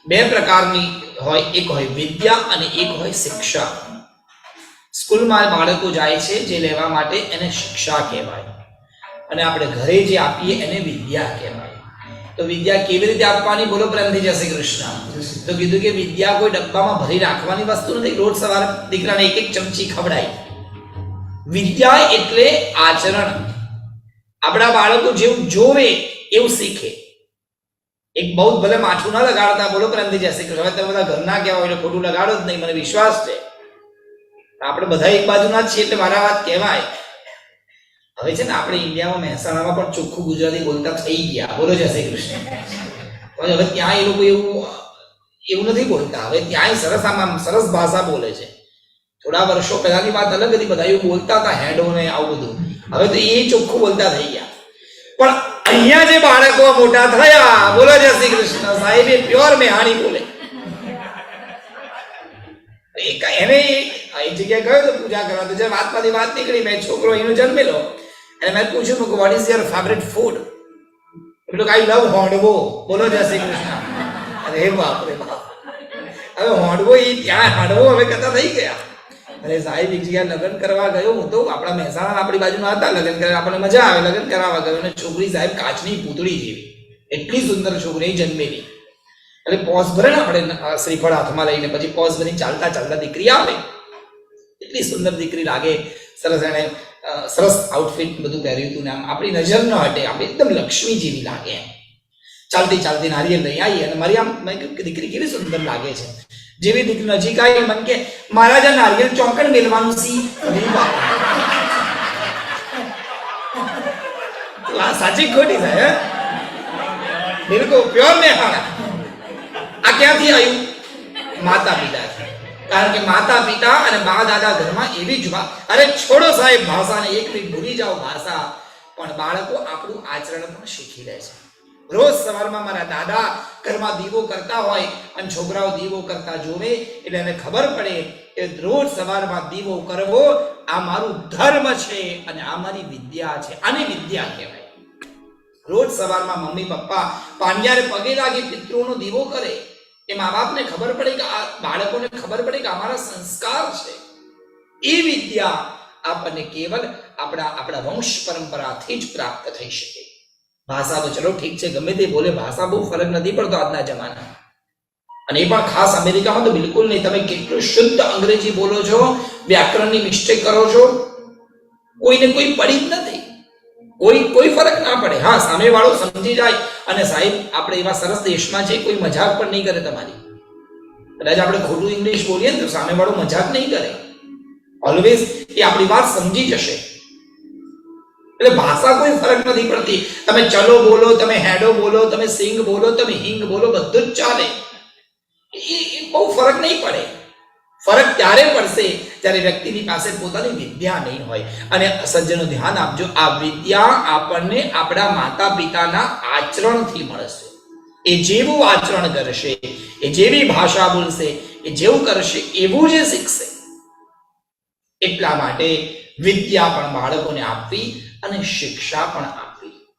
બે પ્રકારની હોય, એક હોય વિદ્યા અને એક હોય શિક્ષા. સ્કૂલમાં બાળકો જાય છે જે લેવા માટે, એને શિક્ષા કહેવાય, અને આપણે ઘરે જે આપીએ એને વિદ્યા કહેવાય. તો વિદ્યા કેવી રીતે આપવાની બોલો પ્રેમથી? જય શ્રી કૃષ્ણ. તો કીધું કે વિદ્યા કોઈ ડબ્બામાં ભરી રાખવાની વસ્તુ નથી, રોજ સવારે દીકરાને એક એક ચમચી ખવડાય. વિદ્યા એટલે આચરણ. આપણા બાળકો જેવું જોવે એવું શીખે. એક બહુ ભલે માથું ના લગાડતા બોલો પ્રેમથી જય શ્રી કૃષ્ણ. હવે તમે બધા ઘરના કહેવા એટલે ખોટું લગાડો જ નહીં, મને વિશ્વાસ છે. આપણે બધા એક બાજુના જ છીએ એટલે મારા વાત કહેવાય. હવે છે ને આપણે ઇન્ડિયામાં મહેસાણામાં પણ ચોખ્ખું ગુજરાતી બોલતા થઈ ગયા, બોલો જય શ્રી કૃષ્ણ. હવે ત્યાં એ લોકો એવું નથી બોલતા. હવે ત્યાં સરસ આમ સરસ ભાષા બોલે છે. થોડા વર્ષો પહેલાની વાત અલગ હતી, બધા એવું બોલતા હતા, હેડો ને આવું બધું. હવે તો એ ચોખ્ખું બોલતા થઈ ગયા. પણ અહીંયા જે બાળકો મોટા થયા, બોલો જય શ્રી કૃષ્ણ, સાહેબ એ પ્યોર મેહાણી બોલે. એને એ જગ્યાએ ગયો તો પૂજા કરવા, તો જે વાતમાંથી વાત નીકળી, મેં છોકરો એનો જન્મેલો, અને મેં પૂછ્યું કે what is your favourite food? એટલે આઈ લવ હોંડવો. બોલો જય શ્રી કૃષ્ણ. અરે બાપ રે બાપ, હવે હોંડવો એ ત્યાં હાંડવો હવે કથા થઈ ગયા. અરે સાહેબ એક જગ્યાએ લગ્ન કરવા ગયો હું, તો આપણા મહેસાણા આપણી બાજુમાં હતા, લગ્ન કરવા આપણને મજા આવે, લગ્ન કરાવવા ગયો, અને છોકરી સાહેબ કાચની પૂતળી જેવી, એટલી સુંદર છોકરી જન્મેલી. એટલે પોસ ભરે ને આપણે શ્રીફળ હાથમાં લઈને, પછી પોસ ભરી ચાલતા ચાલતા દીકરી આવે, એટલી સુંદર દીકરી લાગે, સરસ. એને સરસ આઉટફિટ બધું પહેર્યું હતું ને આમ આપણી નજર ન હટે, આપણે એકદમ લક્ષ્મી જેવી લાગે. ચાલતી ચાલતી નારિયેળ લઈ આવી, અને મારી આમ મેં કહ્યું કે દીકરી કેવી સુંદર લાગે છે. જેવી દીકરી નજીક આવી, મન કે મારા જ્યાં નારિયેળ ચોંકણ મેળવાનું સી. સાચી ખોટી થાય? બિલકુલ પ્યોર મેહાણા. આ ક્યાંથી આવ્યું? માતા પિતા. કારણ કે માતા પિતા અને બા દાદા ઘરમાં એવી જ વાત. અરે છોડો સાહેબ ભાષાને, એક મિનિટ ભૂલી જાઓ ભાષા, પણ બાળકો આપણું આચરણ પણ શીખી લે છે. રોજ સવારમાં મારા દાદા ઘરમાં દીવો કરતા હોય અને છોકરાઓ દીવો કરતા જોવે એટલે એને ખબર પડે કે રોજ સવારમાં દીવો કરવો આ મારું ધર્મ છે અને આ મારી વિદ્યા છે. આને વિદ્યા કહેવાય. રોજ સવારમાં મમ્મી પપ્પા પાંડિયારે પગે લાગી પિતૃઓનો દીવો કરે, એ મા બાપને ખબર પડે કે આ બાળકોને ખબર પડે કે અમારા સંસ્કાર છે. એ વિદ્યા આપણને કેવલ આપણા વંશ પરંપરાથી જ પ્રાપ્ત થઈ શકે. ભાષા તો ચલો ઠીક છે, ગમે તે બોલે, ભાષા બહુ ફરક નથી પડતો આજના જમાનામાં. અને એ પણ ખાસ અમેરિકામાં તો બિલકુલ નહીં. તમે કેટલું શુદ્ધ અંગ્રેજી બોલો છો, વ્યાકરણની મિસ્ટેક કરો છો, કોઈને કોઈ પડી જ નથી, કોઈ ફરક ના પડે. હા, સામેવાળો સમજી જાય. અને સાહેબ આપણે એવા સરસ દેશમાં છે, કોઈ મજાક પણ નહીં કરે તમારી. કદાચ આપણે ખોટું ઇંગ્લિશ બોલીએ ને તો સામેવાળો મજાક નહીં કરે, ઓલવેઝ એ આપણી વાત સમજી જશે. એટલે ભાષા કોઈ ફરક નથી પડતી. તમે ચલો બોલો, તમે હેડો બોલો, તમે સિંગ બોલો, તમે હિંગ બોલો, બધું જ ચાલે. એ બહુ ફરક નહીં પડે. ફરક ત્યારે પડશે જ્યારે વ્યક્તિની પાસે પોતાની વિદ્યા નહીં હોય. અને સજ્જનો ધ્યાન આપજો, આ વિદ્યા આપણને આપણા માતા પિતાના આચરણથી મળશે. એ જેવું આચરણ કરશે, એ જેવી ભાષા બોલશે, એ જેવું કરશે એવું જ શીખશે. એટલા માટે વિદ્યા પણ બાળકોને આપવી અને શિક્ષા પણ આપવી.